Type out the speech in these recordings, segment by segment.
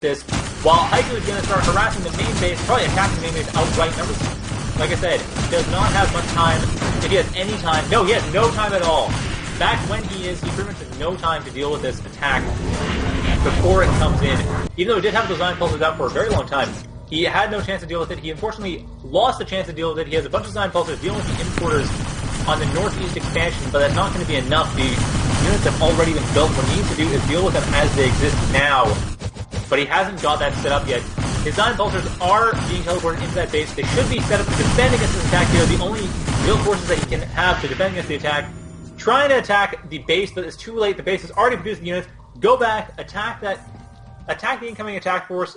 this, while Haiku is going to start harassing the main base, probably attacking the main base outright. Numbers, like I said, does not have much time. If he has any time, no, he has no time at all. Back when he pretty much has no time to deal with this attack before it comes in. Even though he did have those Zion pulses out for a very long time, he had no chance to deal with it. He unfortunately lost the chance to deal with it. He has a bunch of Zion pulses dealing with the importers on the northeast expansion, but that's not going to be enough. The units have already been built. What he needs to do is deal with them as they exist now. But he hasn't got that set up yet. His Zion pulsers are being teleported into that base. They should be set up to defend against this attack here. The only real forces that he can have to defend against the attack. Trying to attack the base, but it's too late. The base has already produced the units. Go back, attack the incoming attack force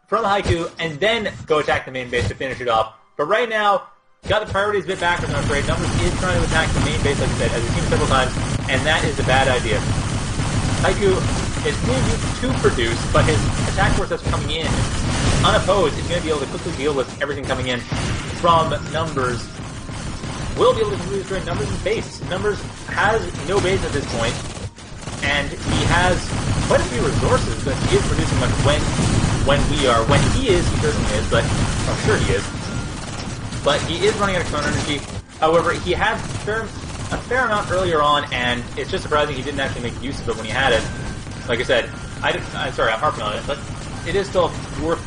from Haiku, and then go attack the main base to finish it off. But right now, got the priorities a bit backwards, I'm afraid. Numbers is trying to attack the main base, like I said, as we've seen several times, and that is a bad idea. Haiku is being used to produce, but his attack force that's coming in unopposed is going to be able to quickly deal with everything coming in from Numbers. Will be able to completely destroy Numbers' base. Numbers has no base at this point, and he has quite a few resources that he is producing much when we are. When he is, he certainly is, but I'm sure he is. But he is running out of chrono energy. However, he had a fair amount earlier on, and it's just surprising he didn't actually make use of it when he had it. Like I said, I'm sorry, I'm harping on it, but it is still worth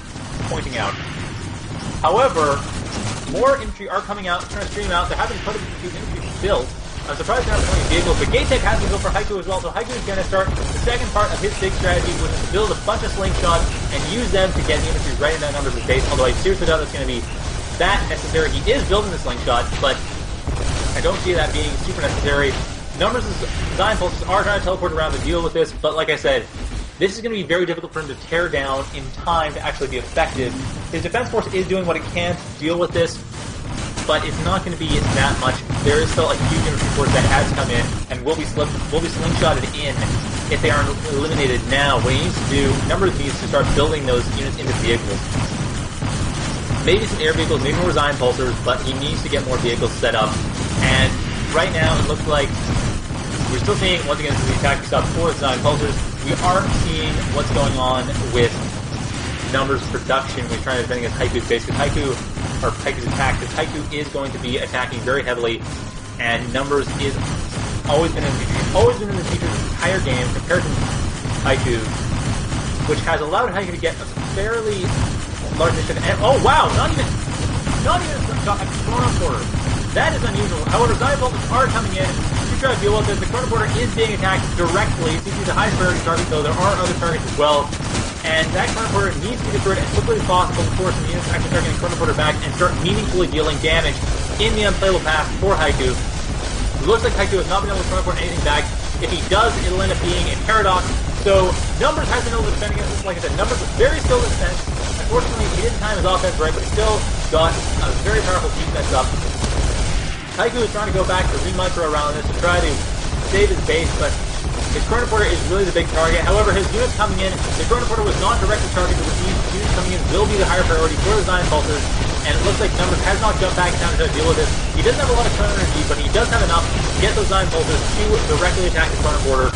pointing out. However, more infantry are coming out, trying to stream out. There have been quite a few infantry built. I'm surprised there aren't many vehicles, but Gate Tech has been built for Haiku as well, so Haiku is going to start the second part of his big strategy, which is to build a bunch of slingshots and use them to get the infantry right in that Numbers' base, although I seriously doubt that's going to be that necessary. He is building the slingshot, but I don't see that being super necessary. Numbers' Zion pulses are trying to teleport around to deal with this, but like I said, this is going to be very difficult for him to tear down in time to actually be effective. His defense force is doing what it can to deal with this, but it's not going to be that much. There is still a huge infantry force that has come in and will be slingshotted in if they aren't eliminated now. What he needs to do, Numbers needs to start building those units into vehicles. Maybe some air vehicles, maybe more Zion pulsers, but he needs to get more vehicles set up. And right now, it looks like we're still seeing, once again, this is the attack we saw before with Zion pulsers. We aren't seeing what's going on with Numbers' production. We're trying to defend against Haiku's base, because Haiku's attack, because Haiku is going to be attacking very heavily, and Numbers is always been in the feature this entire game compared to Haiku, which has allowed Haiku to get a fairly large initiative. And, oh wow, not even a chrono porter. That is unusual. However, Zion pulsers are coming in to try to deal with this. The chrono porter is being attacked directly. It seems to be the highest priority target, though there are other targets as well. And that chrono porter needs to be destroyed as quickly as possible before some units actually start getting chrono porter back and start meaningfully dealing damage in the unplayable path for Haiku. It looks like Haiku has not been able to chrono porter anything back. If he does, it'll end up being a paradox. So Numbers has been able to defend against this. Like I said, Numbers was very skilled in defense. Unfortunately, he didn't time his offense right, but he still got a very powerful defense up. Haiku is trying to go back to re-micro around this to try to save his base, but his chrono porter is really the big target. However, his units coming in, the chrono porter was not directly targeted, which means the units coming in will be the higher priority for the Zion pulsers, and it looks like Numbers has not jumped back in time to try to deal with this. He doesn't have a lot of chrono energy, but he does have enough to get those Zion pulsers to directly attack the chrono porter,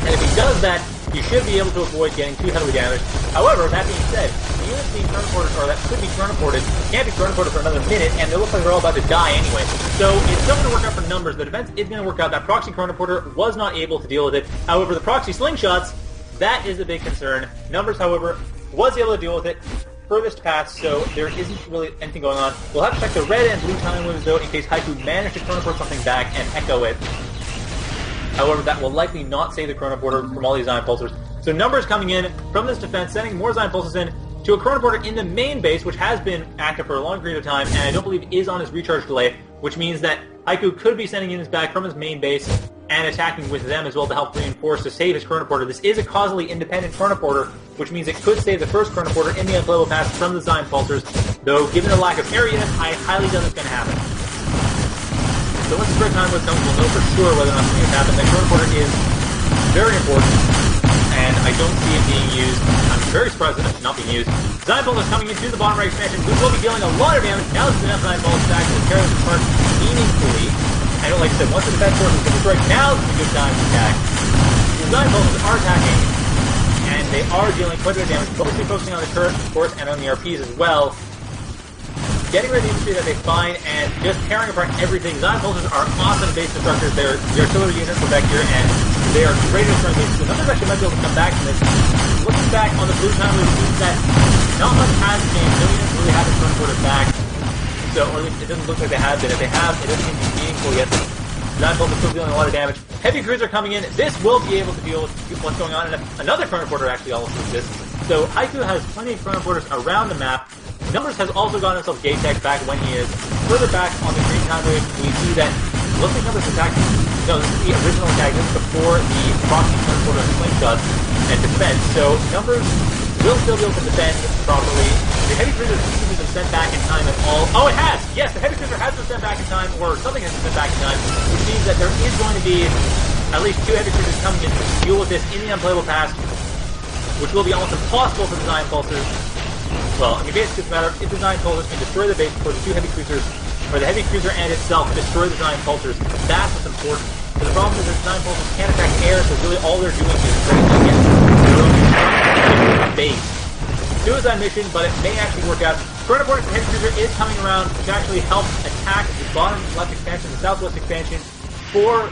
and if he does that, he should be able to avoid getting too heavily damaged. However, that being said, the units being chronoported, or that could be chronoported, can't be chronoported for another minute, and they look like they're all about to die anyway. So it's still going to work out for Numbers. The defense is going to work out. That proxy chronoporter was not able to deal with it. However, the proxy slingshots, that is a big concern. Numbers, however, was able to deal with it furthest path, so there isn't really anything going on. We'll have to check the red and blue time windows, though, in case Haiku managed to chronoport something back and echo it. However, that will likely not save the chronoporter from all these Zion pulsers. So Numbers coming in from this defense, sending more Zion pulsers in to a chronoporter in the main base, which has been active for a long period of time, and I don't believe is on his recharge delay, which means that Haiku could be sending units back from his main base and attacking with them as well to help reinforce to save his chronoporter. This is a causally independent chronoporter, which means it could save the first chronoporter in the unplayable path from the Zion pulsers, though given the lack of area, I highly doubt it's going to happen. So once the spread time was done, we'll know for sure whether or not something has happened. The chronoporter is very important, and I don't see it being used. I'm very surprised that it's not being used. Zion pulsers coming into the bottom right expansion, who will be dealing a lot of damage. Now there's enough Zion pulsers to actually carry this apart meaningfully. And like I said, once the defense force is destroyed, now is a good time to attack. The Zion pulsers are attacking, and they are dealing quite a bit of damage, mostly focusing on the turret, of course, and on the RPs as well. Getting rid of the industry that they find and just tearing apart everything. Design pulsers are awesome base destructors. They're the artillery unit for Vecgir, and they are great at destroying bases. The numbers actually might be able to come back from this. Looking back on the blue time, it seems that not much has changed. No units really haven't transported back. So, or at least it doesn't look like they have been. If they have, it doesn't seem to be meaningful yet. Design pulsers still dealing a lot of damage. Heavy cruiser coming in. This will be able to deal with what's going on. And another chronoporter actually also exists. So Haiku has plenty of chronoporters around the map. Numbers has also gotten himself gate tech back when he is further back on the green time wave. We see that looks like Numbers attack. No, this is the original attack. This is before the proxy chronoporter and slingshots and defense. So Numbers will still be able to defend properly. The heavy cruiser hasn't been sent back in time at all. Oh, it has! Yes, the heavy cruiser has been sent back in time, or something has been sent back in time, which means that there is going to be at least 2 heavy cruisers coming in to deal with this in the unplayable past, which will be almost impossible for design pulsers. Well, I mean, basically it's a matter of if design pulsers can destroy the base before the 2 heavy cruisers, or the heavy cruiser and itself destroy the design pulsers. That's what's important. But the problem is that design pulsers can't attack air, so really all they're doing is trying to get the base. Suicide mission, but it may actually work out. Chronoporter and heavy cruiser is coming around to actually help attack the bottom left expansion, the southwest expansion, for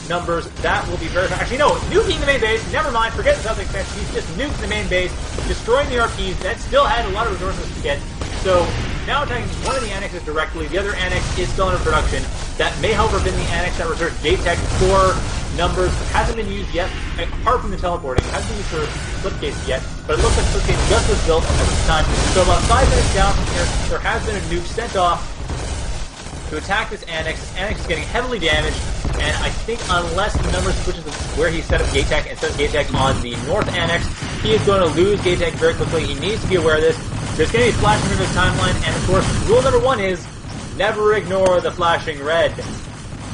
Numbers. That will be very... Actually, no, nuking the main base. Never mind, forget the south expansion. He's just nuked the main base, destroying the RPs. That still had a lot of resources to get. So, now attacking one of the annexes directly. The other annex is still under production. That may, however, have been the annex that reserved gate tech for Numbers. Hasn't been used yet, apart from the teleporting. It hasn't been used for slipgates yet, but it looks like slipgate just was built at this time. So about 5 minutes down from here, there has been a nuke sent off to attack this annex. This annex is getting heavily damaged, and I think unless Numbers switches to where he set up gate tech and sets gate tech on the north annex, he is going to lose gate tech very quickly. He needs to be aware of this. There's going to be flashing in his timeline, and of course, rule number 1 is never ignore the flashing red.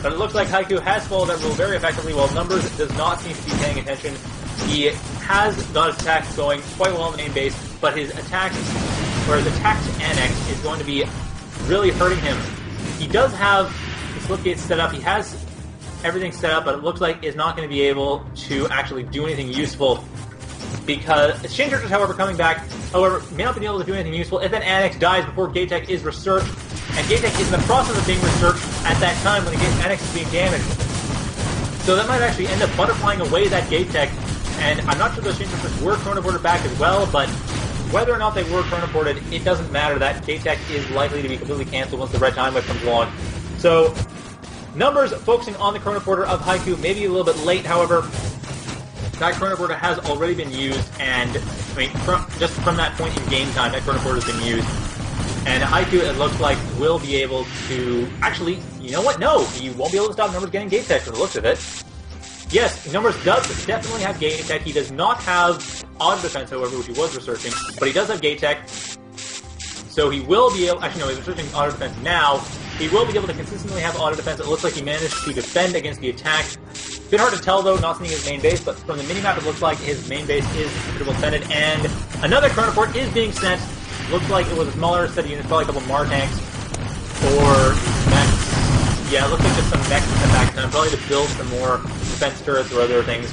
But it looks like Haiku has followed that rule very effectively, while Numbers does not seem to be paying attention. He has got his attacks going quite well on the main base, but his attacks, or his attack to annex, is going to be really hurting him. He does have the slipgates set up, he has everything set up, but it looks like is not going to be able to actually do anything useful, because exchange characters, however, coming back, however, may not be able to do anything useful if that annex dies before gate tech is researched, and gate tech is in the process of being researched at that time when the annex is being damaged. So that might actually end up butterflying away that gate tech, and I'm not sure those exchange characters were chronoported back as well, but whether or not they were chronoported, it doesn't matter. That gate tech is likely to be completely cancelled once the red time wave comes along. So, Numbers focusing on the chronoporter of Haiku, maybe a little bit late, however. That chronoporter has already been used, and I mean, just from that point in game time, that chronoporter has been used. And Haiku, it looks like, will be able to... Actually, you know what? No! You won't be able to stop Numbers getting gate tech from the looks of it. Yes, Numbers does definitely have gate tech. He does not have auto defense, however, which he was researching, but he does have gate tech. So he will be able... Actually, no, he's researching auto defense now. He will be able to consistently have auto defense. It looks like he managed to defend against the attack. Bit hard to tell, though, not seeing his main base, but from the minimap, it looks like his main base is pretty well defended, and another chronoport is being sent. Looks like it was a smaller set of units, probably a couple Mar tanks, or mechs. Yeah, it looks like just some mechs in the back time, probably to build some more defense turrets or other things.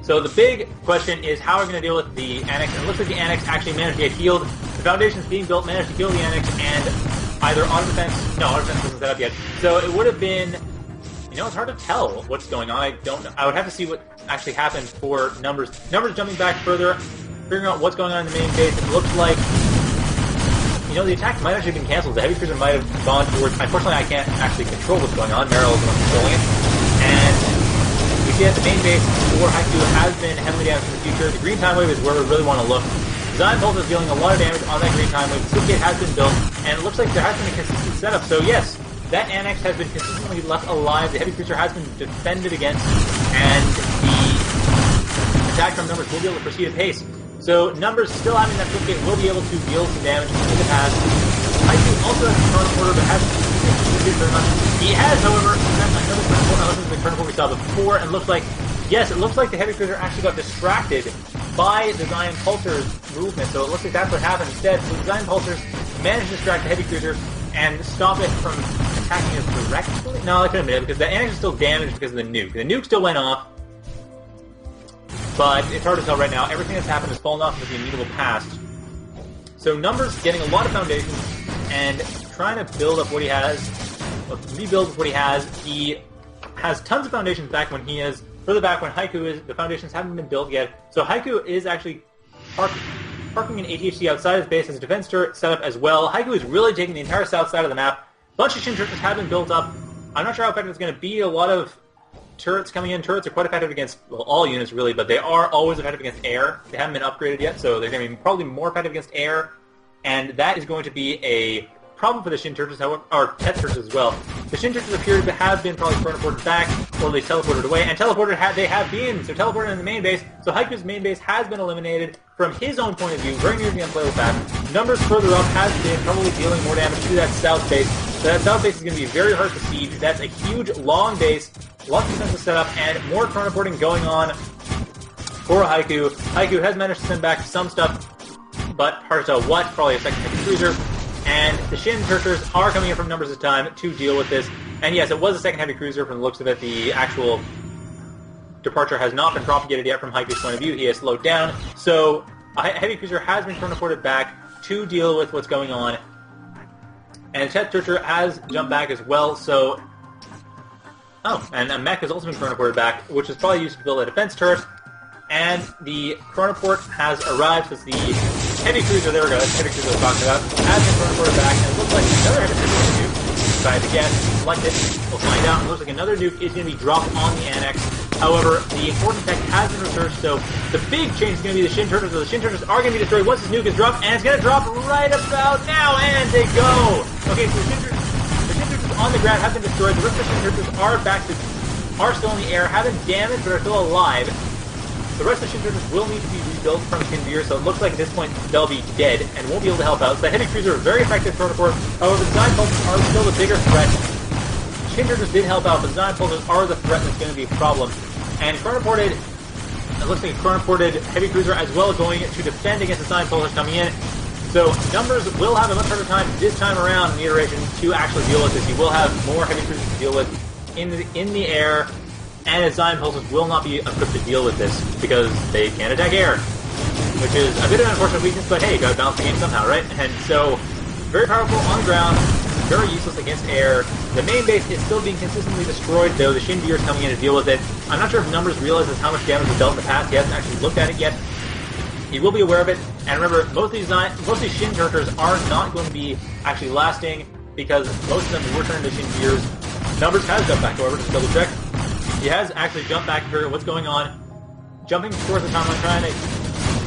So the big question is how are we going to deal with the annex, and it looks like the annex actually managed to get healed. The foundations being built managed to kill the annex, and either auto defense... No, auto defense wasn't set up yet. So it would have been... You know, it's hard to tell what's going on. I don't know. I would have to see what actually happened for Numbers. Numbers jumping back further, figuring out what's going on in the main base. It looks like, you know, the attack might actually have been canceled. The heavy cruiser might have gone towards... Unfortunately, I can't actually control what's going on. Meryl is the one controlling it. And we see that the main base for Haiku has been heavily damaged in the future. The green time wave is where we really want to look. Design Pulse is dealing a lot of damage on that green time wave. The slipgate has been built, and it looks like there has been a consistent setup. So yes, that annex has been consistently left alive. The heavy cruiser has been defended against, and the attack from Numbers will be able to proceed at pace. So Numbers, still having that slipgate, will be able to deal some damage in the past. Haiku also has a chronoporter, but hasn't very much. He has, however, another chronoporter, other than the chronoporter we saw before, and looks like, yes, it looks like the heavy cruiser actually got distracted by Design Pulser's movement. So it looks like that's what happened instead. So Design Pulsers managed to distract the heavy cruiser and stop it from attacking us directly. No, I couldn't admit it, because the annex is still damaged because of the nuke. The nuke still went off. but it's hard to tell right now. Everything that's happened has fallen off into the immutable past. So Numbers getting a lot of foundations and trying to build up what he has, rebuild what he has. He has tons of foundations back when he is further back when Haiku is. The foundations haven't been built yet. So Haiku is actually parking an ATHC outside his base as a defense turret setup as well. Haiku is really taking the entire south side of the map. A bunch of Shin turrets have been built up. I'm not sure how effective it's going to be. A lot of turrets coming in. Turrets are quite effective against, well, all units really, but they are always effective against air. They haven't been upgraded yet, so they're going to be probably more effective against air, and that is going to be a problem for the Shin turrets, however, or Tet turrets as well. The Shin turrets appear to have been probably teleported back, or at least teleported away, and teleported they have been, so teleported in the main base, so Haiku's main base has been eliminated from his own point of view, very near the unplayable path. Numbers further up has been probably dealing more damage to that south base, so that south base is going to be very hard to siege. That's a huge, long base, lots of defensive setup, and more chronoporting going on for Haiku. Haiku has managed to send back some stuff, but hard to tell what, probably a second heavy cruiser. And the Shin turrets are coming in from Numbers this time to deal with this. And yes, it was a second heavy cruiser from the looks of it. The actual departure has not been propagated yet from Haiku's point of view. He has slowed down. So a heavy cruiser has been chronoported back to deal with what's going on. And Tet turret has jumped back as well, so... Oh, and a mech has also been chronoported back, which is probably used to build a defense turret. And the chronoport has arrived as the heavy cruiser, there we go, that's the heavy cruiser I was talking about, has been chronoported back, and it looks like another heavy cruiser nuke. Decided to guess, select it, we'll find out. It looks like another nuke is going to be dropped on the annex. However, the important tech has been researched, so the big change is going to be the Shin turrets, so the Shin turrets are going to be destroyed once this nuke is dropped, and it's going to drop right about now, and they go! Okay, so the Shin turrets on the ground have been destroyed, the rest of the Shin turrets are still in the air, have been damaged, but are still alive. The rest of the Shin turrets will need to be rebuilt from Vecgir, so it looks like at this point they'll be dead and won't be able to help out. So the heavy cruiser is very effective chronoport. However, the design pulses are still the bigger threat. Shin turrets did help out, but the design pulses are the threat that's going to be a problem. And chronoported, it looks like a chronoported heavy cruiser as well going to defend against the design pulses coming in. So Numbers will have a much harder time this time around in the iteration to actually deal with this. He will have more heavy cruisers to deal with in the air. And his Zion pulses will not be equipped to deal with this because they can't attack air, which is a bit of an unfortunate weakness, but hey, you gotta balance the game somehow, right? And so, very powerful on the ground, very useless against air. The main base is still being consistently destroyed, though the Shin is coming in to deal with it. I'm not sure if Numbers realizes how much damage was dealt in the past. He hasn't actually looked at it yet. He will be aware of it, and remember, most of these Shin turrets are not going to be actually lasting because most of them were turned into Shin gears. Numbers has jumped back, however, just double check. He has actually jumped back to figure out what's going on, jumping towards the timeline, trying to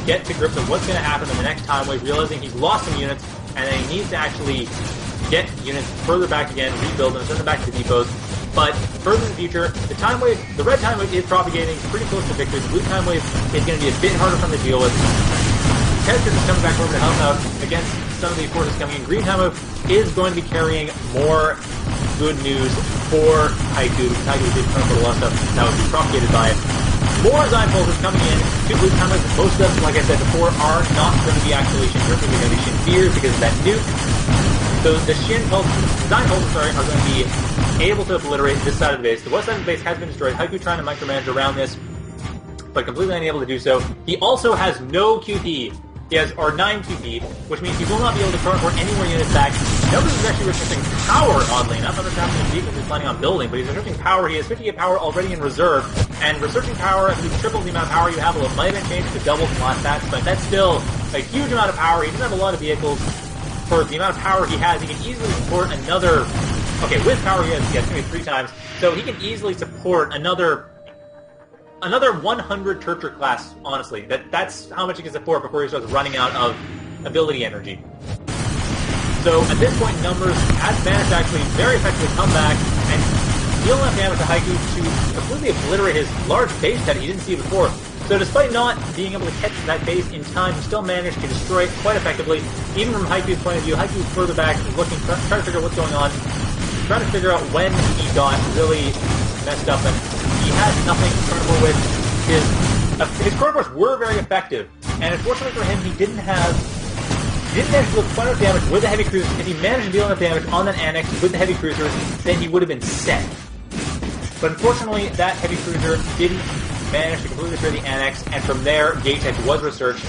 get to grips with what's going to happen in the next time wave, realizing he's lost some units, and then he needs to actually get units further back again, rebuild them, send them back to the depots. But further in the future, the red time wave is propagating pretty close to victory. The blue time wave is going to be a bit harder for him to deal with. Tet is coming back over to help out against some of the forces coming in. Green time wave is going to be carrying more good news for Haiku, because Haiku did come up with a lot of stuff that would be propagated by it. More Zion pulses coming in, two blue time waves, most of them, like I said before, are not going to be actually Shin turrets, they're going to be Shin gears because of that nuke. So the Zion pulses, are going to be able to obliterate this side of the base. The west side of the base has been destroyed. Haiku trying to micromanage around this, but completely unable to do so. He also has no QP. He has, or 9 QP, which means he will not be able to chronoport any more units back. Numbers is actually restricting power, oddly enough. I'm not sure how many vehicles he's planning on building, but he's restricting power. He has 58 power already in reserve, and restricting power, if you triple the amount of power you have, it might have changed to double from last patch, but that's still a huge amount of power. He doesn't have a lot of vehicles. For the amount of power he has, he can easily support another... Okay, with power he has, it's going to be 3 times, so he can easily support another 100 Turtler class, honestly. That's how much he can support before he starts running out of ability energy. So at this point, Numbers has managed to actually very effectively come back and deal enough damage to Haiku to completely obliterate his large base that he didn't see before. So despite not being able to catch that base in time, he still managed to destroy it quite effectively. Even from Haiku's point of view, Haiku's further back, looking, trying to figure out what's going on, trying to figure out when he got really messed up, and he had nothing to chronoport with. His chronoports were very effective, and unfortunately for him, he didn't manage to deal quite enough damage with the heavy cruisers. If he managed to deal enough damage on that annex with the heavy cruisers, then he would have been set. But unfortunately, that heavy cruiser didn't managed to completely destroy the annex, and from there, Gate Tech was researched.